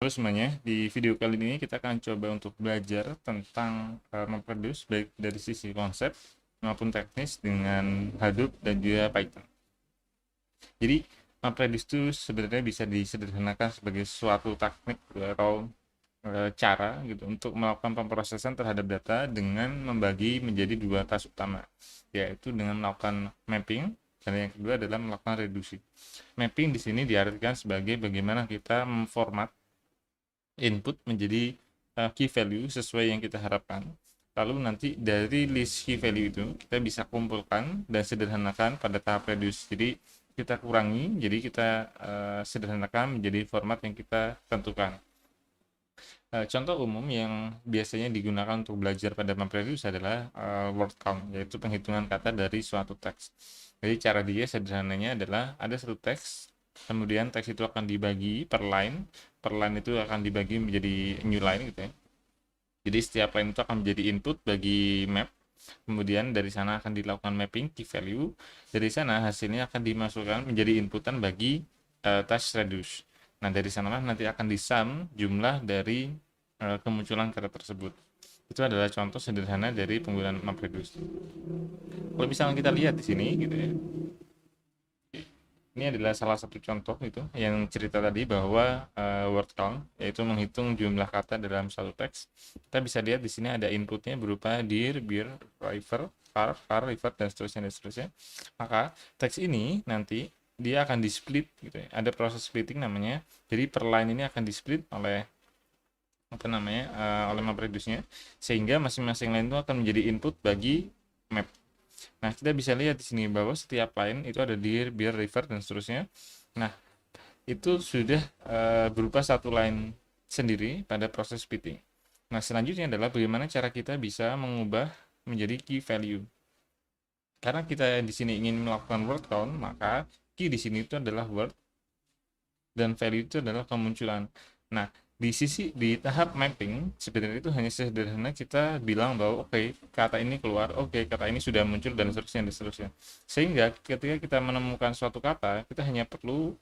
Halo semuanya, di video kali ini kita akan coba untuk belajar tentang MapReduce baik dari sisi konsep maupun teknis dengan Hadoop dan juga Python. Jadi MapReduce itu sebenarnya bisa disederhanakan sebagai suatu teknik atau cara gitu untuk melakukan pemrosesan terhadap data dengan membagi menjadi dua task utama, yaitu dengan melakukan mapping dan yang kedua adalah melakukan reduksi. Mapping di sini diartikan sebagai bagaimana kita memformat input menjadi key value sesuai yang kita harapkan. Lalu nanti dari list key value itu kita bisa kumpulkan dan sederhanakan pada tahap reduce. Jadi kita kurangi, jadi kita sederhanakan menjadi format yang kita tentukan. Contoh umum yang biasanya digunakan untuk belajar pada MapReduce adalah word count, yaitu penghitungan kata dari suatu teks. Jadi cara dia sederhananya adalah ada satu teks, kemudian teks itu akan dibagi per line itu akan dibagi menjadi new line gitu ya. Jadi setiap line itu akan menjadi input bagi map, kemudian dari sana akan dilakukan mapping key value, dari sana hasilnya akan dimasukkan menjadi inputan bagi task reduce. Nah dari sanalah nanti akan disum jumlah dari kemunculan kata tersebut. Itu adalah contoh sederhana dari penggunaan MapReduce. Kalau misalnya kita lihat di sini gitu ya, ini adalah salah satu contoh itu yang cerita tadi bahwa word count yaitu menghitung jumlah kata dalam satu teks. Kita bisa lihat di sini ada inputnya berupa dir, bir, river, car, river dan seterusnya dan seterusnya. Maka teks ini nanti dia akan di split gitu ya. Ada proses splitting namanya. Jadi per line ini akan di split oleh apa namanya oleh MapReduce-nya sehingga masing-masing line itu akan menjadi input bagi map. Nah, kita bisa lihat di sini bahwa setiap line itu ada dir, bir, river dan seterusnya. Nah, itu sudah berupa satu line sendiri pada proses splitting. Nah, selanjutnya adalah bagaimana cara kita bisa mengubah menjadi key value. Karena kita di sini ingin melakukan word count, maka key di sini itu adalah word dan value itu adalah kemunculan. Nah, di tahap mapping sebenarnya itu hanya sederhana kita bilang bahwa oke, kata ini keluar, oke, kata ini sudah muncul dan seterusnya dan seterusnya. Sehingga ketika kita menemukan suatu kata, kita hanya perlu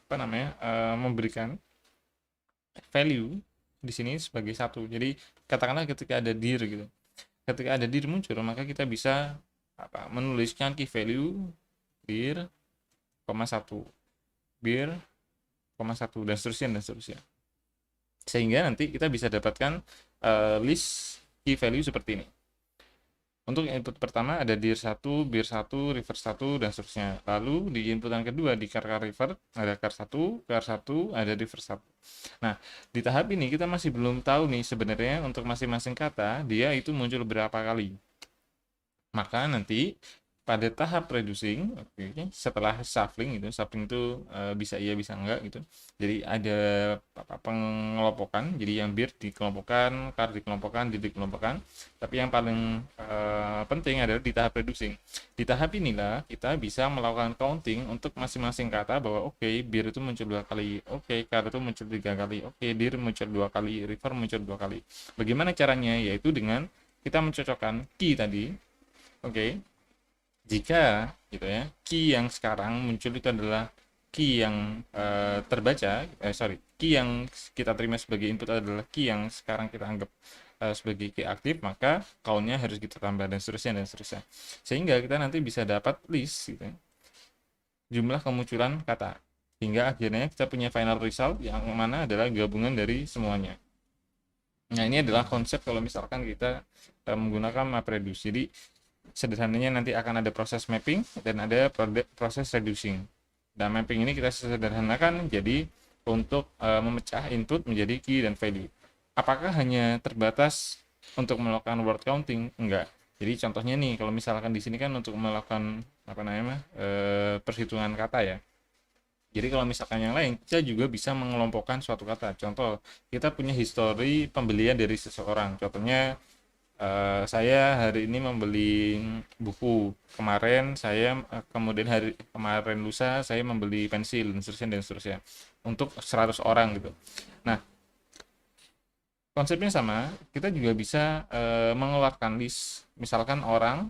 apa namanya memberikan value di sini sebagai satu. Jadi katakanlah ketika ada dir gitu. Ketika ada dir muncul, maka kita bisa menuliskan key value dir, satu, bir, satu dan seterusnya. Sehingga nanti kita bisa dapatkan list key value seperti ini. Untuk input pertama ada dir 1, bir 1, river 1 dan seterusnya. Lalu di inputan kedua di car river ada car 1, ada river 1. Nah, di tahap ini kita masih belum tahu nih sebenarnya untuk masing-masing kata dia itu muncul berapa kali. Maka nanti pada tahap reducing, setelah shuffling itu bisa iya bisa enggak gitu. Jadi ada pengelompokan, jadi yang bir dikelompokkan, car dikelompokkan, dir dikelompokkan. Tapi yang paling penting adalah di tahap reducing. Di tahap inilah kita bisa melakukan counting untuk masing-masing kata bahwa oke, bir itu muncul 2 kali, oke, car itu muncul 3 kali, oke, dir muncul 2 kali, river muncul 2 kali. Bagaimana caranya? Yaitu dengan kita mencocokkan key tadi, oke. Jika gitu ya, key yang sekarang muncul itu adalah key yang key yang kita terima sebagai input adalah key yang sekarang kita anggap sebagai key aktif, maka count-nya harus kita tambah dan seterusnya dan seterusnya. Sehingga kita nanti bisa dapat list gitu ya, jumlah kemunculan kata. Hingga akhirnya kita punya final result yang mana adalah gabungan dari semuanya. Nah, ini adalah konsep kalau misalkan kita menggunakan MapReduce. Jadi sederhananya nanti akan ada proses mapping dan ada proses reducing. Dan mapping ini kita sederhanakan jadi untuk memecah input menjadi key dan value. Apakah hanya terbatas untuk melakukan word counting? Enggak. Jadi contohnya nih, kalau misalkan di sini kan untuk melakukan perhitungan kata ya. Jadi kalau misalkan yang lain, kita juga bisa mengelompokkan suatu kata. Contoh, kita punya histori pembelian dari seseorang. Contohnya, saya hari ini membeli buku. Kemudian hari kemarin lusa saya membeli pensil dan seterusnya. Untuk 100 orang gitu. Nah, konsepnya sama. Kita juga bisa mengeluarkan list. Misalkan orang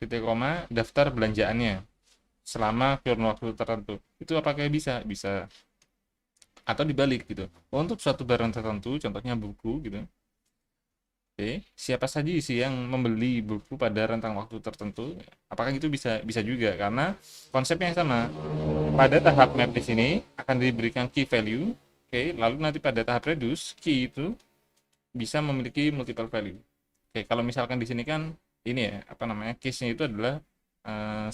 titik koma daftar belanjaannya selama kurun waktu tertentu. Itu apakah bisa? Bisa. atau dibalik gitu. Untuk suatu barang tertentu, contohnya buku gitu. Oke, siapa saja sih yang membeli buku pada rentang waktu tertentu? Apakah itu bisa bisa juga karena konsepnya yang sama. Pada tahap map di sini akan diberikan key value. Oke, lalu nanti pada tahap reduce key itu bisa memiliki multiple value. Oke, kalau misalkan di sini kan ini ya, apa namanya? Case-nya itu adalah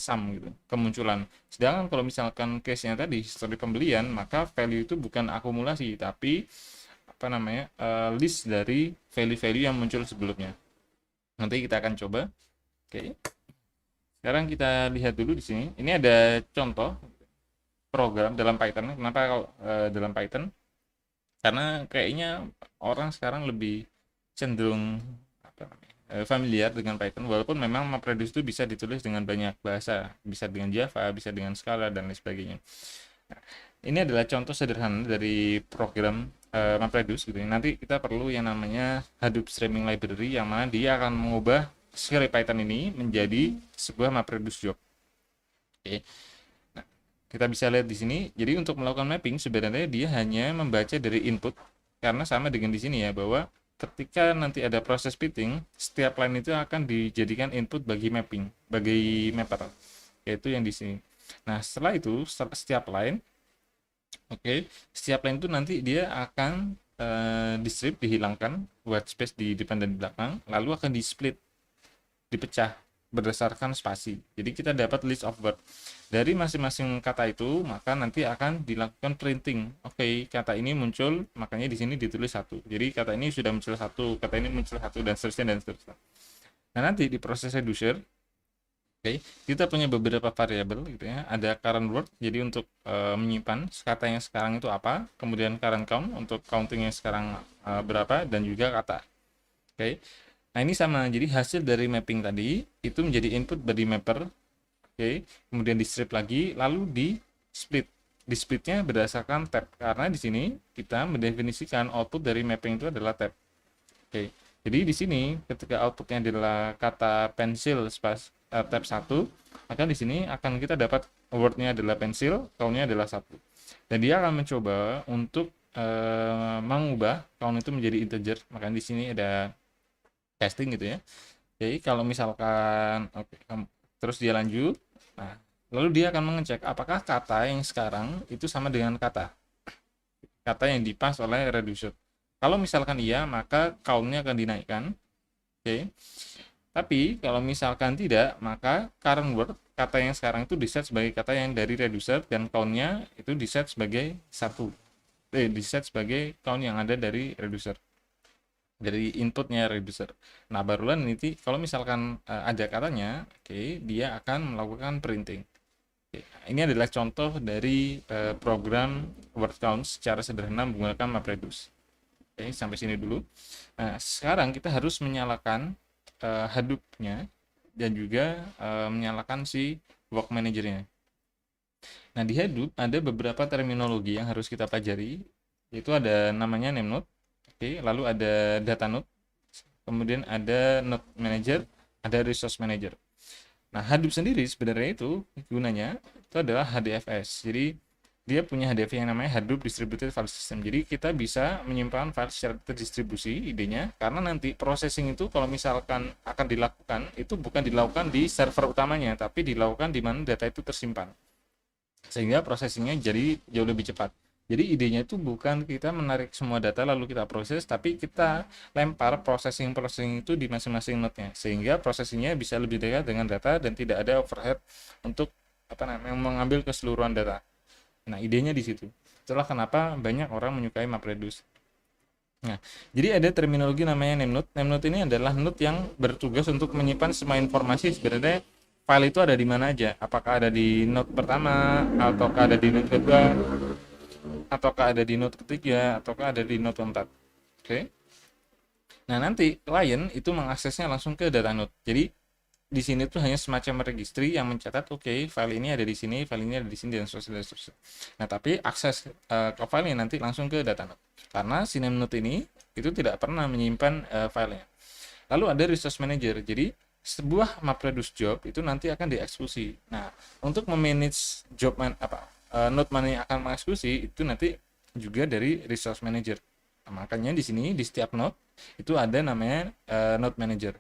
sum gitu, kemunculan. Sedangkan kalau misalkan case-nya tadi history pembelian, maka value itu bukan akumulasi tapi apa namanya? List dari value-value yang muncul sebelumnya. Nanti kita akan coba. Oke. Sekarang kita lihat dulu di sini. Ini ada contoh program dalam Python. Kenapa kalau dalam Python? Karena kayaknya orang sekarang lebih cenderung apa namanya, familiar dengan Python, walaupun memang MapReduce itu bisa ditulis dengan banyak bahasa, bisa dengan Java, bisa dengan Scala dan lain sebagainya. Nah, ini adalah contoh sederhana dari program MapReduce gitu. Nanti kita perlu yang namanya Hadoop Streaming Library yang mana dia akan mengubah script Python ini menjadi sebuah MapReduce job. Oke. Nah, kita bisa lihat di sini. Jadi untuk melakukan mapping sebenarnya dia hanya membaca dari input karena sama dengan di sini ya, bahwa ketika nanti ada proses splitting, setiap line itu akan dijadikan input bagi mapping, bagi mapper, yaitu yang di sini. Nah, setelah itu setiap line, oke, setiap line itu nanti dia akan di strip, dihilangkan white space di depan dan di belakang, lalu akan di split, dipecah berdasarkan spasi. Jadi kita dapat list of word dari masing-masing kata itu, maka nanti akan dilakukan printing. Oke, kata ini muncul, makanya di sini ditulis satu. Jadi kata ini sudah muncul satu, kata ini muncul satu, dan seterusnya dan seterusnya. Nah, nanti di proses reducer, oke, kita punya beberapa variabel gitu ya. Ada current word, jadi untuk menyimpan kata yang sekarang itu apa, kemudian current count untuk counting yang sekarang berapa, dan juga kata. Oke. Nah, ini sama. Jadi hasil dari mapping tadi itu menjadi input body mapper. Oke. Kemudian di strip lagi, lalu di split. Di splitnya berdasarkan tab karena di sini kita mendefinisikan output dari mapping itu adalah tab. Oke. Jadi di sini ketika outputnya adalah kata pensil tab 1, maka di sini akan kita dapat wordnya adalah pensil, count-nya adalah 1. Dan dia akan mencoba untuk mengubah count itu menjadi integer. Maka di sini ada testing gitu ya. Jadi kalau misalkan terus dia lanjut, nah lalu dia akan mengecek apakah kata yang sekarang itu sama dengan kata yang dipas oleh reducer. Kalau misalkan iya, maka count-nya akan dinaikkan. Oke. Tapi kalau misalkan tidak, maka current word kata yang sekarang itu diset sebagai kata yang dari reducer dan count-nya itu diset sebagai diset sebagai count yang ada dari reducer, dari inputnya reducer. Nah, barulah nanti kalau misalkan ada katanya, oke, dia akan melakukan printing. Oke, ini adalah contoh dari program word count secara sederhana menggunakan MapReduce. Oke, sampai sini dulu. Nah, sekarang kita harus menyalakan Hadoop-nya dan juga menyalakan si work manager-nya. Nah, di Hadoop ada beberapa terminologi yang harus kita pelajari, yaitu ada namanya name node. Oke, lalu ada data node, kemudian ada node manager, ada resource manager. Nah, Hadoop sendiri sebenarnya itu gunanya itu adalah HDFS. Jadi dia punya HDF yang namanya Hadoop Distributed File System. Jadi kita bisa menyimpan file secara terdistribusi idenya, karena nanti processing itu kalau misalkan akan dilakukan itu bukan dilakukan di server utamanya, tapi dilakukan di mana data itu tersimpan. Sehingga processingnya jadi jauh lebih cepat. Jadi idenya itu bukan kita menarik semua data lalu kita proses, tapi kita lempar processing itu di masing-masing node-nya, sehingga processingnya bisa lebih dekat dengan data dan tidak ada overhead untuk mengambil keseluruhan data. Nah, idenya di situ. Itulah kenapa banyak orang menyukai MapReduce. Nah, jadi ada terminologi namanya name node. Name node ini adalah node yang bertugas untuk menyimpan semua informasi sebenarnya file itu ada di mana aja. Apakah ada di node pertama, ataukah ada di node kedua, ataukah ada di node ketiga, ataukah ada di node keempat. Oke. Nah, nanti klien itu mengaksesnya langsung ke data node. Jadi di sini tuh hanya semacam registry yang mencatat file ini ada di sini, file ini ada di sini, dan seterusnya. Nah, tapi akses ke filenya nanti langsung ke data node. Karena si name node ini itu tidak pernah menyimpan filenya. Lalu ada resource manager. Jadi sebuah MapReduce job itu nanti akan dieksekusi. Nah, untuk memanage job node mana yang akan mengeksekusi itu nanti juga dari resource manager. Nah, makanya di sini di setiap node itu ada namanya node manager.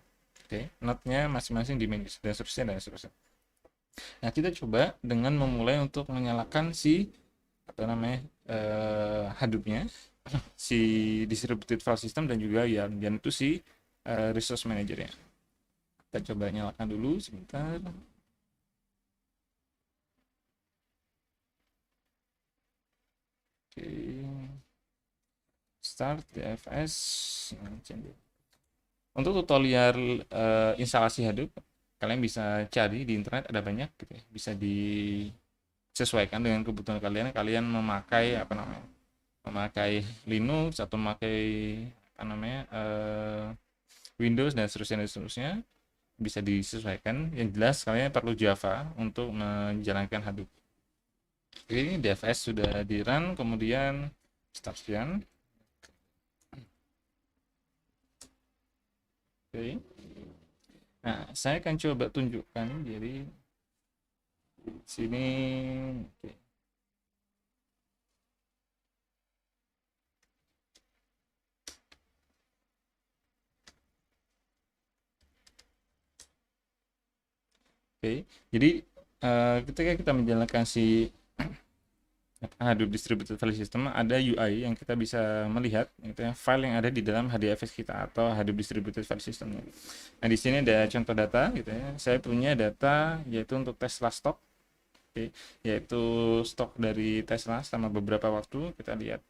Oke, node-nya masing-masing di manage dan seterusnya dan seterusnya. Nah, kita coba dengan memulai untuk menyalakan si apa namanya Hadoop-nya, si distributed file system dan juga yang itu si resource manager-nya. Kita coba nyalakan dulu sebentar. Oke. Start DFS. Untuk tutorial instalasi Hadoop, kalian bisa cari di internet, ada banyak gitu ya. Bisa disesuaikan dengan kebutuhan kalian. Kalian memakai apa namanya? Memakai Linux atau memakai apa namanya? Windows dan seterusnya bisa disesuaikan. Yang jelas kalian perlu Java untuk menjalankan Hadoop. Ini DFS sudah di run, kemudian start sekian. Oke. Nah, saya akan coba tunjukkan. Jadi sini, oke. Oke. Jadi ketika kita menjalankan si Hadoop Distributed File System, ada UI yang kita bisa melihat gitu ya, file yang ada di dalam HDFS kita atau Hadoop Distributed File System. Nah, di sini ada contoh data gitu ya. Saya punya data yaitu untuk Tesla stock, oke, yaitu stok dari Tesla selama beberapa waktu. Kita lihat.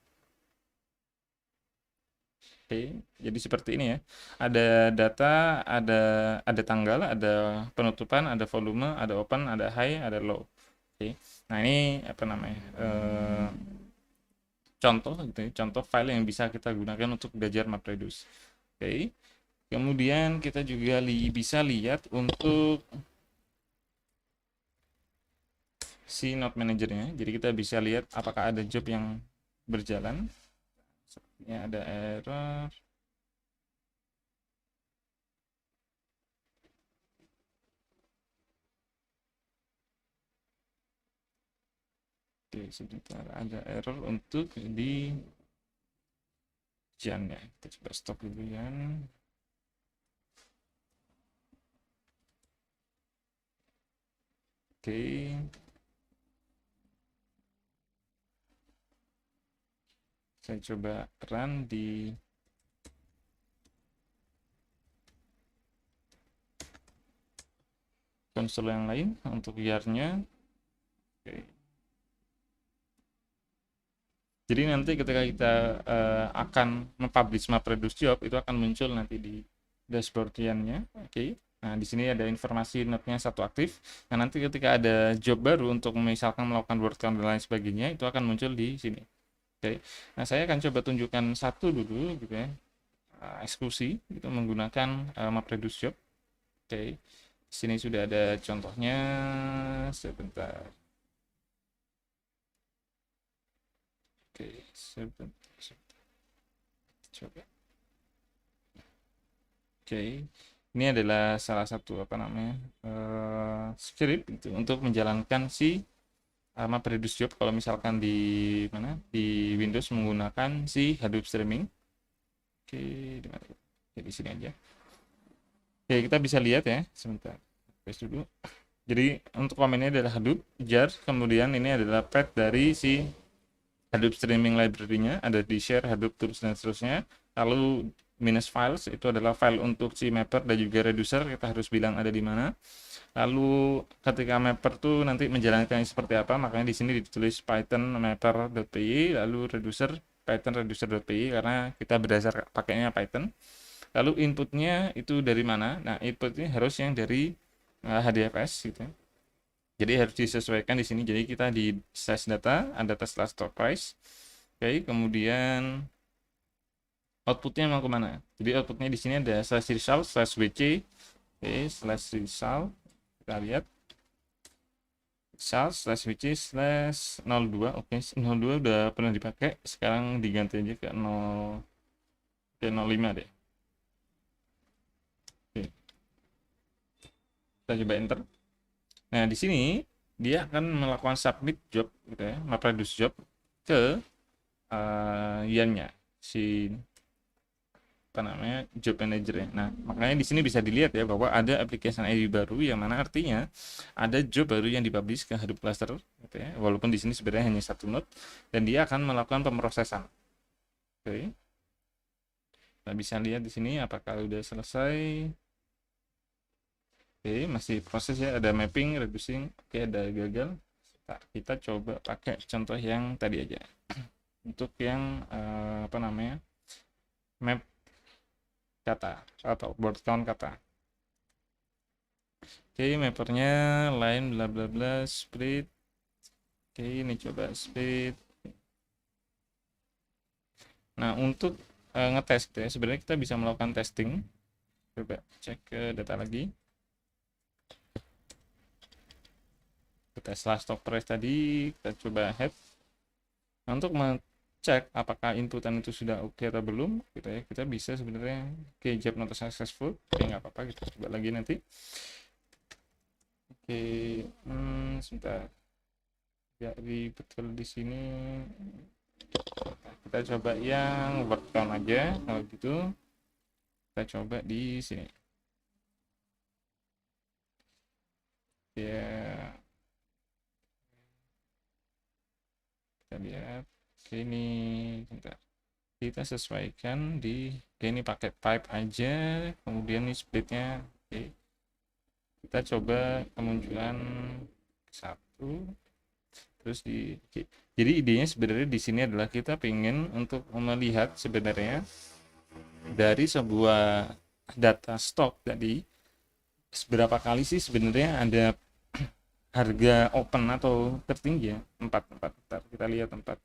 Oke, jadi seperti ini ya. Ada data, ada tanggal, ada penutupan, ada volume, ada open, ada high, ada low. Oke. Nah, ini apa namanya? Contoh gitu ya, contoh file yang bisa kita gunakan untuk belajar MapReduce. Oke. Kemudian kita juga bisa lihat untuk si node manajernya. Jadi kita bisa lihat apakah ada job yang berjalan. Sepertinya ada error. Oke, sebentar, ada error untuk di Jan ya. Kita coba stop dulu ya. Oke. Saya coba run di konsol yang lain untuk YAR-nya. Oke. Jadi nanti ketika kita akan mempublish MapReduce job, itu akan muncul nanti di dashboard-nya. Oke. Nah, di sini ada informasi node-nya satu aktif. Nah, nanti ketika ada job baru untuk misalkan melakukan word count dan lain sebagainya, itu akan muncul di sini. Oke. Nah, saya akan coba tunjukkan satu dulu gitu ya. Eksekusi itu menggunakan MapReduce job. Oke. Di sini sudah ada contohnya. Sebentar. Oke, sebentar. Coba. Oke, ini adalah salah satu apa namanya script gitu, untuk menjalankan si MapReduce job kalau misalkan di mana di Windows menggunakan si Hadoop Streaming. Oke, di mana? Oke, di sini aja. Oke, kita bisa lihat ya, sebentar. Paste dulu. Jadi untuk komennya adalah Hadoop jar, kemudian ini adalah path dari si Hadoop Streaming Library-nya, ada di share, Hadoop Tools dan seterusnya. Lalu minus files itu adalah file untuk si mapper dan juga reducer, kita harus bilang ada di mana. Lalu ketika mapper tuh nanti menjalankan seperti apa, makanya di sini ditulis python mapper.py, lalu reducer python reducer.py karena kita berdasar pakainya Python. Lalu inputnya itu dari mana? Nah, inputnya harus yang dari HDFS gitu ya. Jadi harus disesuaikan di sini. Jadi kita di size data ada Tesla stock price. Oke, kemudian outputnya mau kemana? Jadi outputnya di sini ada slash result slash wc. Oke, slash result. Kita lihat result slash wc slash 02. Oke, 02 udah pernah dipakai. Sekarang diganti aja ke 0, ke 05 deh. Oke. Kita coba enter. Nah, di sini dia akan melakukan submit job gitu ya, MapReduce job ke Iannya si apa namanya job manager ya. Nah, makanya di sini bisa dilihat ya bahwa ada application ID baru yang mana artinya ada job baru yang dipublish ke Hadoop cluster gitu ya. Walaupun di sini sebenarnya hanya satu node dan dia akan melakukan pemrosesan. Oke. Kita bisa lihat di sini apakah udah selesai. Oke, masih proses ya, ada mapping, reducing. Oke, ada gagal. Kita coba pakai contoh yang tadi aja. Untuk yang apa namanya? Map kata atau word count kata. Oke, mappernya line bla bla bla split. Oke, ini coba split. Nah, untuk ngetes gitu ya, sebenarnya kita bisa melakukan testing. Coba cek ke data lagi. Kita setelah stock price tadi, kita coba head. Nah, untuk cek apakah inputan itu sudah oke atau belum gitu ya, kita bisa sebenarnya oke job not successful, oke nggak apa-apa, kita coba lagi nanti. Oke, sebentar ya, betul di sini kita coba yang word count aja. Kalau gitu kita coba di sini ya, kita lihat. Oke, ini sebentar, kita sesuaikan di ini pakai pipe aja, kemudian ini splitnya. Oke, kita coba kemunculan satu terus di oke. Jadi idenya sebenarnya di sini adalah kita pengen untuk melihat sebenarnya dari sebuah data stok tadi seberapa kali sih sebenarnya ada harga open atau tertinggi ya. 4 kita lihat 4 stok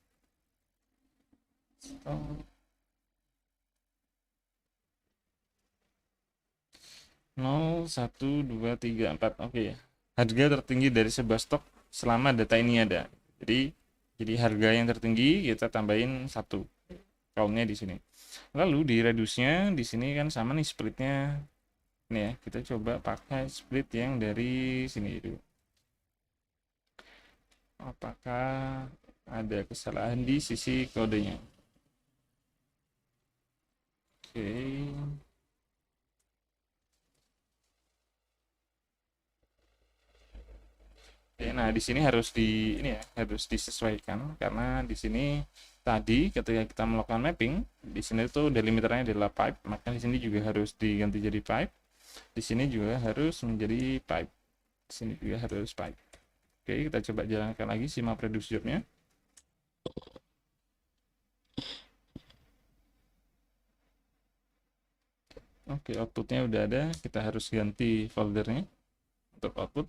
0 1 2 3 4. Oke, harga tertinggi dari sebuah stok selama data ini ada. Jadi harga yang tertinggi kita tambahin 1 countnya di sini. Lalu di reduce-nya di sini kan sama nih splitnya. Ini ya, kita coba pakai split yang dari sini dulu. Apakah ada kesalahan di sisi kodenya? Oke. Oke, nah di sini harus ini ya, harus disesuaikan karena di sini tadi ketika kita melakukan mapping, di sini tuh delimiternya adalah pipe, maka di sini juga harus diganti jadi pipe. Di sini juga harus menjadi pipe. Di sini juga harus pipe. Oke, kita coba jalankan lagi si map reduce job-nya. Oke, outputnya udah ada, kita harus ganti foldernya untuk output.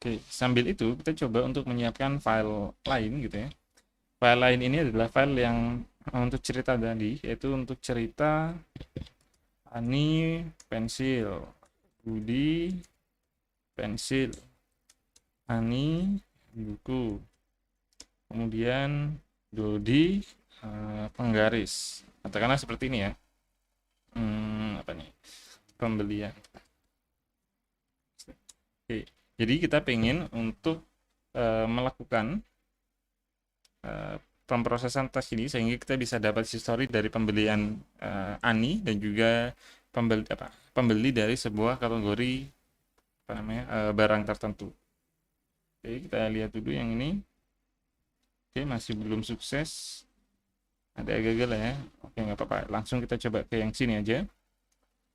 Oke, sambil itu kita coba untuk menyiapkan file lain gitu ya. File lain ini adalah file yang untuk cerita tadi, yaitu untuk cerita Ani pensil, Budi pensil, Ani buku, kemudian Dodi penggaris. Katakanlah seperti ini ya. Apa nih? Pembelian. Oke, jadi kita pengen untuk melakukan pemrosesan tes ini sehingga kita bisa dapat history dari pembelian Ani dan juga pembeli dari sebuah kategori apa namanya barang tertentu. Oke, kita lihat dulu yang ini. Oke, masih belum sukses, ada gagal ya. Oke, nggak apa-apa, langsung kita coba ke yang sini aja.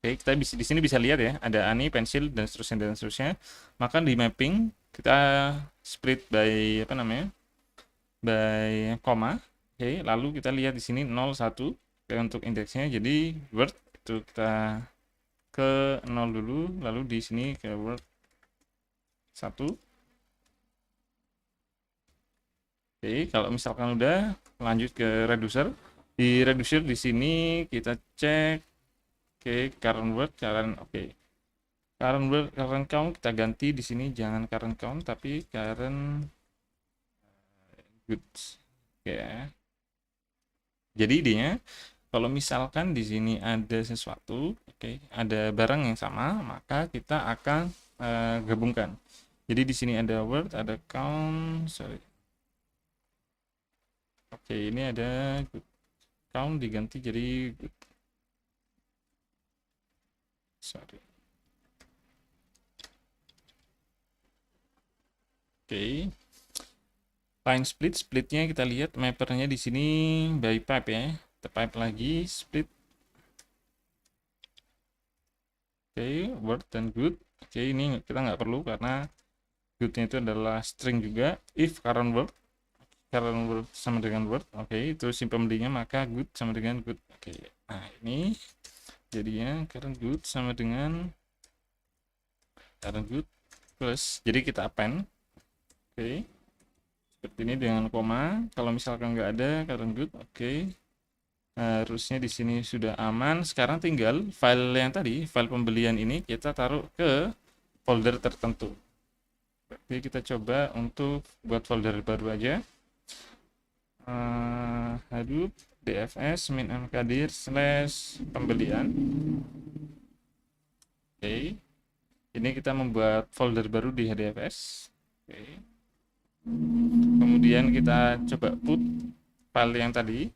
Oke, kita bisa di sini bisa lihat ya, ada Ani, pensil dan seterusnya. Maka di mapping kita split by apa namanya? By koma. Oke, lalu kita lihat di sini 0 1 untuk indeksnya. Jadi word itu kita ke 0 dulu, lalu di sini ke word 1. Oke, kalau misalkan udah lanjut ke reducer. Di reducer di sini kita cek current word, current word, current count kita ganti di sini, jangan current count tapi current goods. Oke ya. Jadi idenya Kalau misalkan di sini ada sesuatu, oke, ada barang yang sama, maka kita akan gabungkan. Jadi di sini ada word, ada count, sorry. Oke, ini ada good. Count diganti jadi good. Sorry. Oke. Line split, splitnya kita lihat mappernya di sini by pipe ya. Kita pipe lagi, split. Oke, word dan good. Oke, ini kita nggak perlu karena goodnya itu adalah string juga. If current word sama dengan word, oke, itu si pembelinya, maka good sama dengan good. Oke, nah ini jadinya current good sama dengan current good plus, jadi kita append. Oke, seperti ini dengan koma. Kalau misalkan nggak ada current good, oke, harusnya di sini sudah aman. Sekarang tinggal file yang tadi, file pembelian ini kita taruh ke folder tertentu. Oke, kita coba untuk buat folder baru aja. Hadoop dfs min mkdir slash pembelian. Oke, ini kita membuat folder baru di hdfs. Oke, kemudian kita coba put file yang tadi,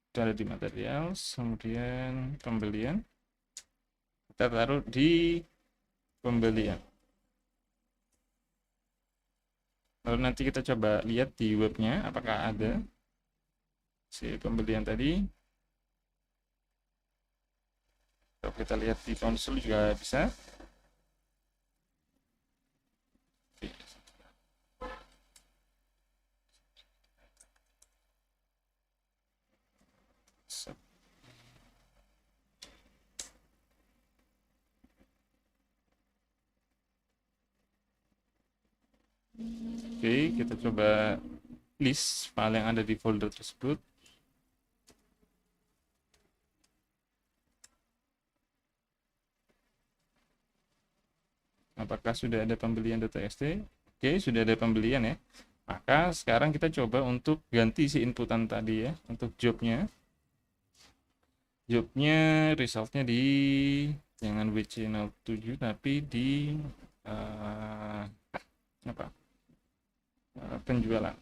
itu ada di materials, kemudian pembelian, kita taruh di pembelian. Lalu nanti kita coba lihat di webnya apakah ada si pembelian tadi. Kalau kita lihat di konsol juga bisa. Oke, kita coba list file yang ada di folder tersebut. Apakah sudah ada pembelian.txt? Oke, sudah ada pembelian ya. Maka sekarang kita coba untuk ganti si inputan tadi ya, untuk jobnya. Jobnya resultnya di jangan WC07 tapi di apa? Penjualan,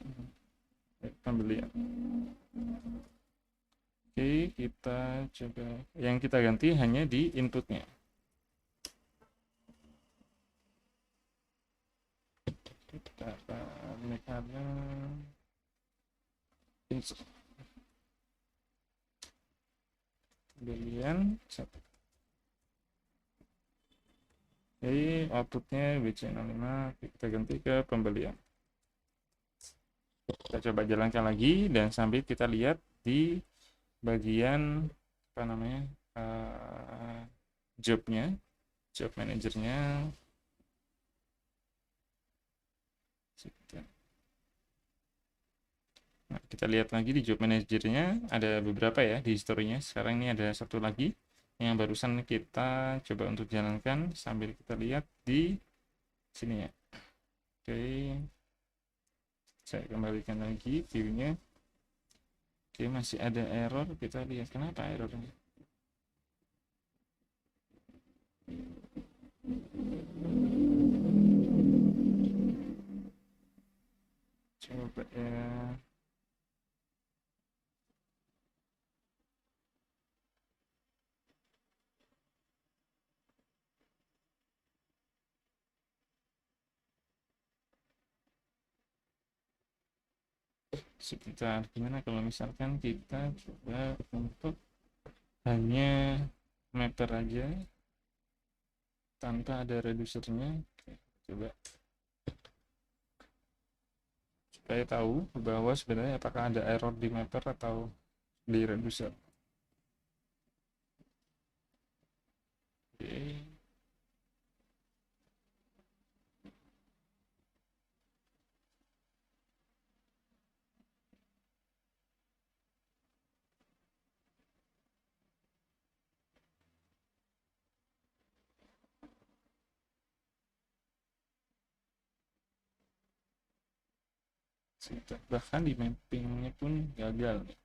pembelian. Oke, kita coba yang kita ganti hanya di inputnya. Kita make-nya insert pembelian satu. Oke, outputnya WC05 kita ganti ke pembelian. Kita coba jalankan lagi dan sambil kita lihat di bagian apa namanya jobnya, job manajernya. Nah, kita lihat lagi di job manajernya ada beberapa ya di historinya. Sekarang ini ada satu lagi yang barusan kita coba untuk jalankan sambil kita lihat di sini ya. Oke, saya kembalikan lagi viewnya. Oke, masih ada error, kita lihat kenapa errornya. Coba ya. Sebentar, gimana kalau misalkan kita coba untuk hanya mapper aja tanpa ada reducernya. Oke, coba supaya tahu bahwa sebenarnya apakah ada error di mapper atau di reducer. Oke, bahkan di mappingnya pun gagal nih.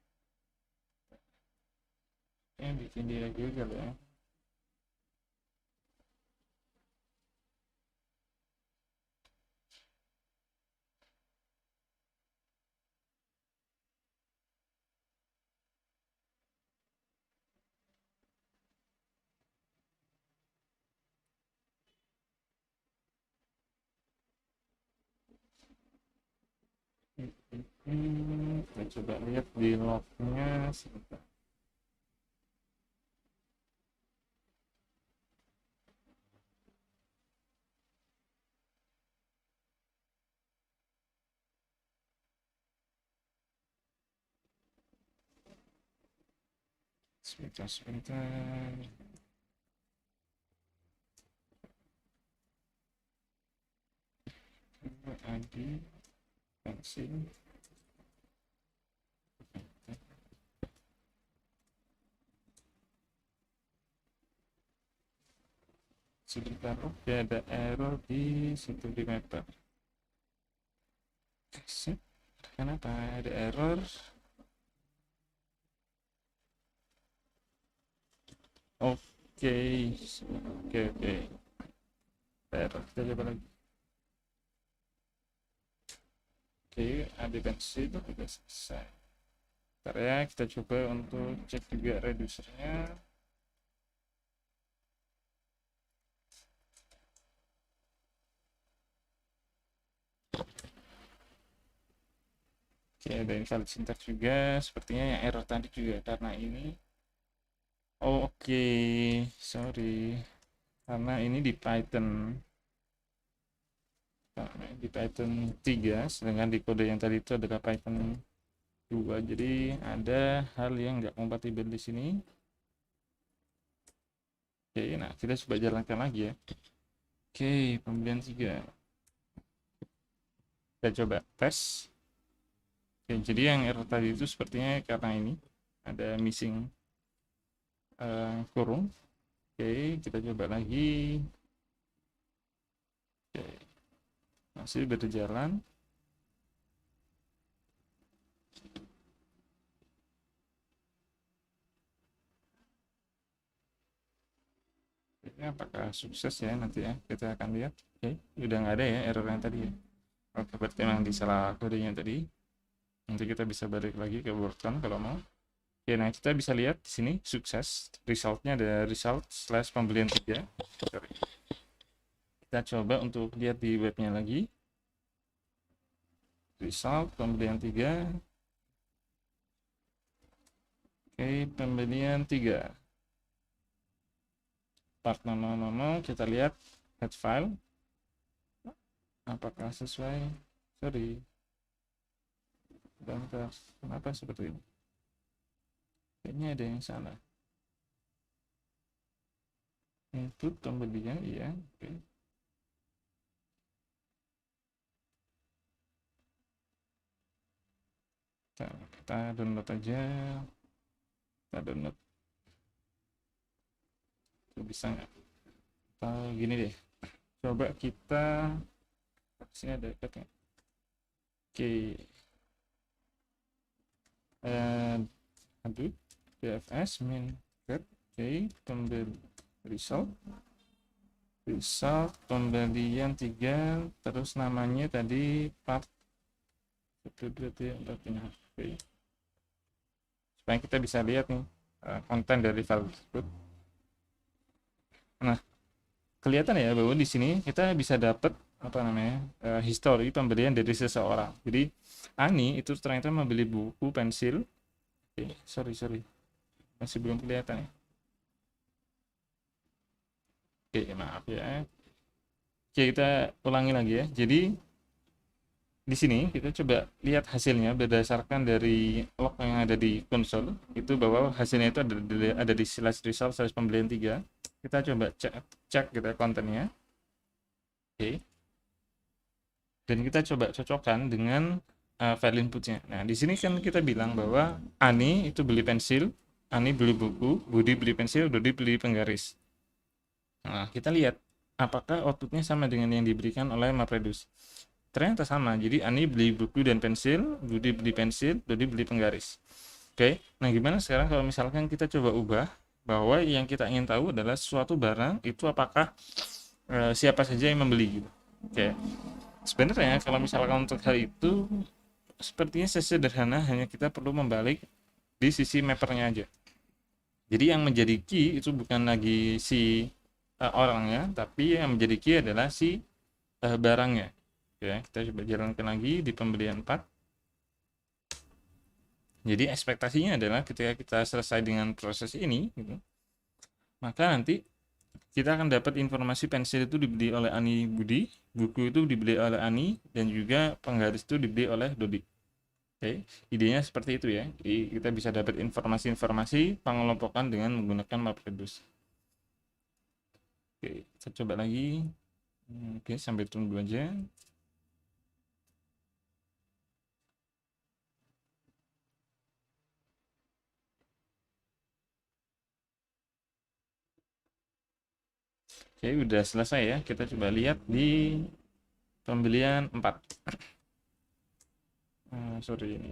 Bikin dia juga ya. Kita coba lihat di lognya sebentar. Sebentar. Adi pensil. Sebentar, oke, ada error di situ di mapper. Kenapa ada error? Oke, oke. Error, kita coba lagi. Oke, ada pensil sudah selesai. Bentar ya, kita coba untuk cek juga reducernya. Oke, ada invalid syntax juga. Sepertinya yang error tadi juga karena ini. Oke, sorry. Karena ini di Python. Di Python 3, sedangkan di kode yang tadi itu adalah Python 2. Jadi ada hal yang nggak kompatibel di sini. Oke, nah kita coba jalankan lagi ya. Oke, pembelian 3. Kita coba tes. Oke, jadi yang error tadi itu sepertinya karena ini ada missing kurung. Oke, kita coba lagi. Oke, masih berjalan. Ini apakah sukses ya nanti ya, kita akan lihat. Oke, udah nggak ada ya error yang tadi ya. Oke, berarti memang di salah kodenya tadi. Nanti kita bisa balik lagi ke WordCamp kalau mau. Oke, nah kita bisa lihat di sini sukses. Resultnya ada result / pembelian 3. Kita coba untuk lihat di webnya lagi. Result pembelian 3. Oke, pembelian 3. Part nama kita lihat head file. Apakah sesuai? Sorry. Bentar, kenapa seperti ini? Kayaknya ada yang salah. Input pembelian, iya. Oke. Kita download aja. Kita download. Itu bisa nggak? Gini deh. Coba kita. Sini ada iPad-nya. Oke. Aduh. DFS min get. Oke. Pembeli result pembelian 3, terus namanya tadi part 1, 2, 3, 4, 5. Oke. Supaya kita bisa lihat nih konten dari file tersebut. Nah, kelihatan ya bahwa di sini kita bisa dapat apa namanya history pembelian dari seseorang. Jadi Ani itu ternyata membeli buku pensil. Oke, sorry masih belum kelihatan ya. Oke, maaf ya. Oke, kita ulangi lagi ya. Jadi di sini kita coba lihat hasilnya berdasarkan dari log yang ada di konsol itu bahwa hasilnya itu ada di /result /pembelian 3. Kita coba cek kita kontennya. Oke. Dan kita coba cocokkan dengan file inputnya. Nah, di sini kan kita bilang bahwa Ani itu beli pensil, Ani beli buku, Budi beli pensil, Dodi beli penggaris. Nah, kita lihat apakah outputnya sama dengan yang diberikan oleh MapReduce. Ternyata sama. Jadi Ani beli buku dan pensil, Budi beli pensil, Dodi beli penggaris. Oke, nah gimana sekarang kalau misalkan kita coba ubah bahwa yang kita ingin tahu adalah suatu barang itu apakah siapa saja yang membeli gitu. Oke, sebenarnya kalau misalkan untuk hal itu sepertinya sesederhana hanya kita perlu membalik di sisi mappernya aja. Jadi yang menjadi key itu bukan lagi si orangnya, tapi yang menjadi key adalah si barangnya. Ya, kita coba jalankan lagi di pembelian 4. Jadi ekspektasinya adalah ketika kita selesai dengan proses ini, gitu, maka nanti kita akan dapat informasi pensil itu dibeli oleh Ani Budi, buku itu dibeli oleh Ani, dan juga penggaris itu dibeli oleh Dodi. Oke, idenya seperti itu ya. Jadi kita bisa dapat informasi-informasi pengelompokan dengan menggunakan MapReduce. Oke, kita coba lagi. Oke, sambil tunggu aja. Oke, udah selesai ya. Kita coba lihat di pembelian 4. Sorry ini.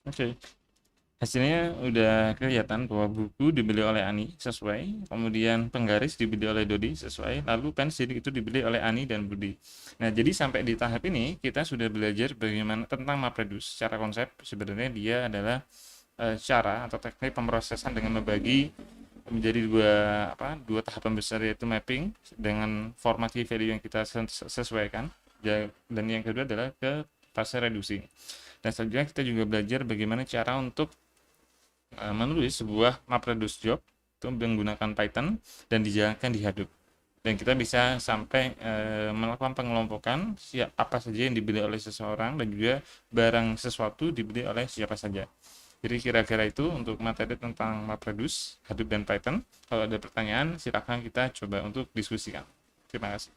Oke, hasilnya udah kelihatan bahwa buku dibeli oleh Ani sesuai, kemudian penggaris dibeli oleh Dodi sesuai, lalu pensil itu dibeli oleh Ani dan Budi. Nah, jadi sampai di tahap ini kita sudah belajar bagaimana tentang MapReduce. Secara konsep sebenarnya dia adalah cara atau teknik pemrosesan dengan membagi menjadi dua tahapan besar, yaitu mapping dengan format key value yang kita sesuaikan, dan yang kedua adalah ke fase reduksi. Dan selanjutnya kita juga belajar bagaimana cara untuk menulis sebuah MapReduce job itu menggunakan Python dan dijalankan di Hadoop. Dan kita bisa sampai melakukan pengelompokan apa saja yang dibeli oleh seseorang dan juga barang sesuatu dibeli oleh siapa saja. Jadi kira-kira itu untuk materi tentang MapReduce, Hadoop, dan Python. Kalau ada pertanyaan, silakan kita coba untuk diskusikan. Terima kasih.